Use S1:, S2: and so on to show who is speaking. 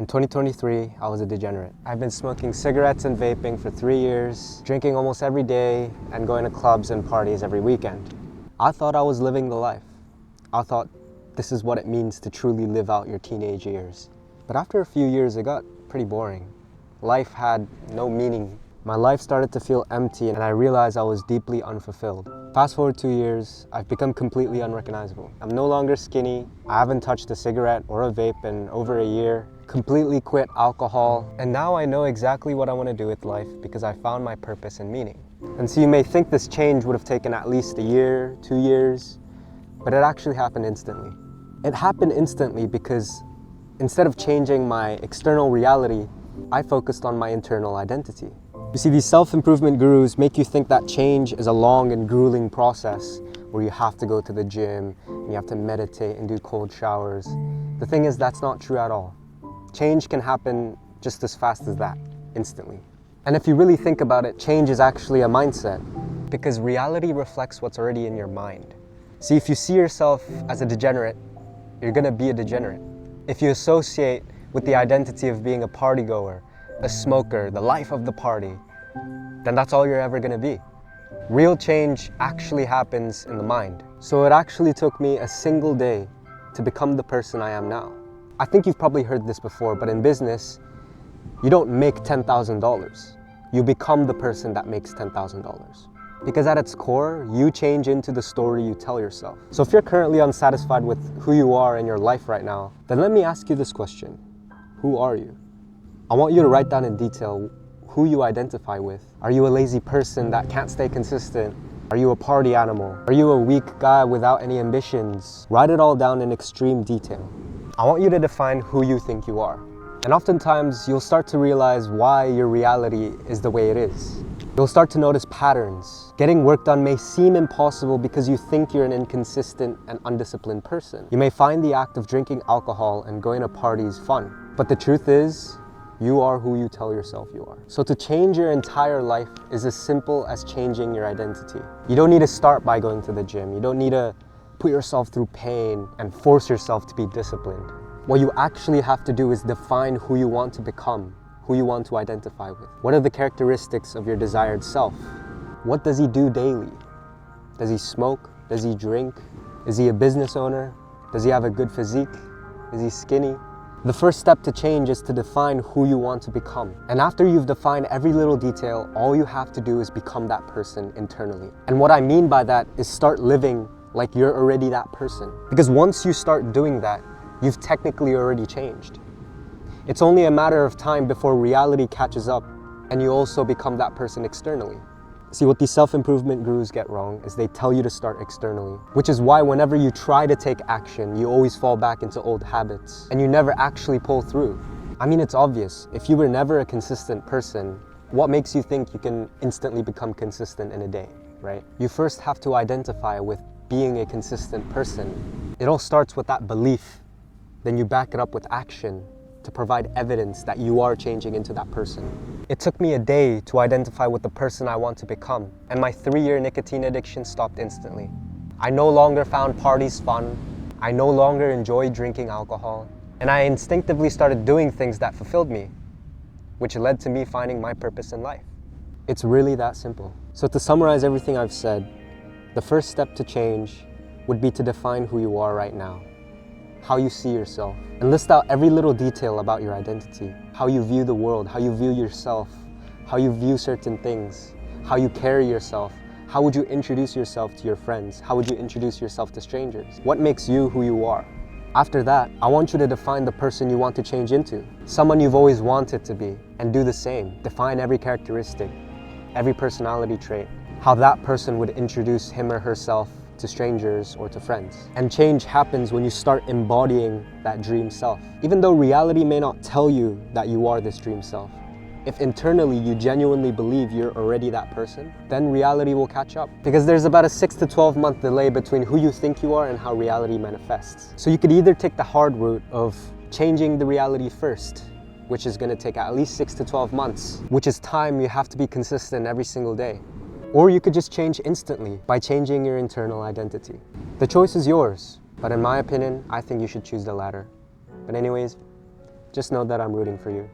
S1: In 2023, I was a degenerate. I've been smoking cigarettes and vaping for 3 years, drinking almost every day, and going to clubs and parties every weekend. I thought I was living the life. I thought this is what it means to truly live out your teenage years. But after a few years, it got pretty boring. Life had no meaning. My life started to feel empty, and I realized I was deeply unfulfilled. Fast forward 2 years, I've become completely unrecognizable. I'm no longer skinny. I haven't touched a cigarette or a vape in over a year. Completely quit alcohol. And now I know exactly what I want to do with life because I found my purpose and meaning. And so you may think this change would have taken at least a year, 2 years, but it actually happened instantly. It happened instantly because instead of changing my external reality, I focused on my internal identity. You see, these self-improvement gurus make you think that change is a long and grueling process where you have to go to the gym and you have to meditate and do cold showers. The thing is, that's not true at all. Change can happen just as fast as that, instantly. And if you really think about it, change is actually a mindset because reality reflects what's already in your mind. See, if you see yourself as a degenerate, you're gonna be a degenerate. If you associate with the identity of being a party goer, a smoker, the life of the party, then that's all you're ever gonna be. Real change actually happens in the mind. So it actually took me a single day to become the person I am now. I think you've probably heard this before, but in business, you don't make $10,000. You become the person that makes $10,000. Because at its core, you change into the story you tell yourself. So if you're currently unsatisfied with who you are in your life right now, then let me ask you this question. Who are you? I want you to write down in detail who you identify with. Are you a lazy person that can't stay consistent? Are you a party animal? Are you a weak guy without any ambitions? Write it all down in extreme detail. I want you to define who you think you are. And oftentimes, you'll start to realize why your reality is the way it is. You'll start to notice patterns. Getting work done may seem impossible because you think you're an inconsistent and undisciplined person. You may find the act of drinking alcohol and going to parties fun. But the truth is, you are who you tell yourself you are. So to change your entire life is as simple as changing your identity. You don't need to start by going to the gym. You don't need to put yourself through pain and force yourself to be disciplined. What you actually have to do is define who you want to become, who you want to identify with. What are the characteristics of your desired self? What does he do daily? Does he smoke? Does he drink? Is he a business owner? Does he have a good physique? Is he skinny? The first step to change is to define who you want to become. And after you've defined every little detail, all you have to do is become that person internally. And what I mean by that is start living like you're already that person. Because once you start doing that, you've technically already changed. It's only a matter of time before reality catches up and you also become that person externally. See, what these self-improvement gurus get wrong is they tell you to start externally, which is why whenever you try to take action, you always fall back into old habits and you never actually pull through. I mean, it's obvious. If you were never a consistent person, what makes you think you can instantly become consistent in a day, right? You first have to identify with being a consistent person. It all starts with that belief. Then you back it up with action to provide evidence that you are changing into that person. It took me a day to identify with the person I want to become, and my 3-year nicotine addiction stopped instantly. I no longer found parties fun. I no longer enjoyed drinking alcohol, and I instinctively started doing things that fulfilled me, which led to me finding my purpose in life. It's really that simple. So to summarize everything I've said, the first step to change would be to define who you are right now, how you see yourself, and list out every little detail about your identity, how you view the world, how you view yourself, how you view certain things, how you carry yourself, how would you introduce yourself to your friends, how would you introduce yourself to strangers, what makes you who you are. After that, I want you to define the person you want to change into, someone you've always wanted to be, and do the same. Define every characteristic, every personality trait, how that person would introduce him or herself to strangers or to friends. And change happens when you start embodying that dream self. Even though reality may not tell you that you are this dream self, if internally you genuinely believe you're already that person, then reality will catch up. Because there's about a 6 to 12 month delay between who you think you are and how reality manifests. So you could either take the hard route of changing the reality first, which is gonna take at least 6 to 12 months, which is time you have to be consistent every single day. Or you could just change instantly by changing your internal identity. The choice is yours, but in my opinion, I think you should choose the latter. But anyways, just know that I'm rooting for you.